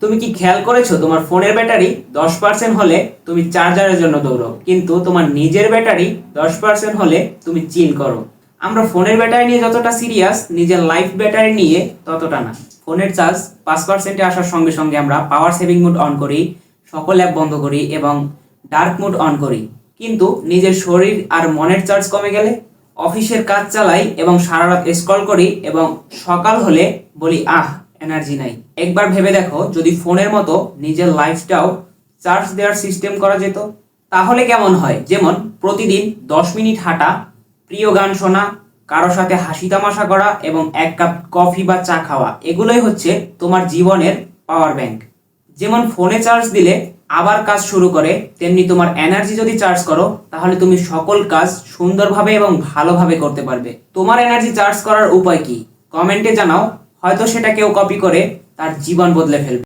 তুমি কি খেয়াল করেছো তোমার ফোনের ব্যাটারি 10% হলে তুমি চার্জারের জন্য দৌড়ো, কিন্তু তোমার নিজের ব্যাটারি 10% হলে তুমি চিল করো। আমরা ফোনের ব্যাটারি নিয়ে যতটা সিরিয়াস, নিজের লাইফ ব্যাটারি নিয়ে ততটা না। ফোনের চার্জ 5%-এ আসার সঙ্গে সঙ্গে আমরা পাওয়ার সেভিং মোড অন করি, সকল অ্যাপ বন্ধ করি এবং ডার্ক মোড অন করি। কিন্তু নিজের শরীর আর মনের চার্জ কমে গেলে অফিসের কাজ চালাই এবং সারা রাত স্ক্রল করি এবং সকাল হলে বলি এনার্জি নাই। একবার ভেবে দেখো, যদি ফোনের মতো নিজের লাইফটাও চার্জ দেওয়ার সিস্টেম করা যেত, তাহলে কেমন হয়? যেমন প্রতিদিন 10 মিনিট হাঁটা, প্রিয় গান শোনা, কারো সাথে হাসি তামাশা করা এবং এক কাপ কফি বা চা খাওয়া, এগুলোই হচ্ছে তোমার জীবনের পাওয়ার ব্যাংক। যেমন ফোনে চার্জ দিলে আবার কাজ শুরু করে, তেমনি তোমার এনার্জি যদি চার্জ করো তাহলে তুমি সকল কাজ সুন্দরভাবে এবং ভালোভাবে করতে পারবে। তোমার এনার্জি চার্জ করার উপায় কি? কমেন্টে জানাও, হয়তো সেটা কেউ কপি করে তার জীবন বদলে ফেলবে।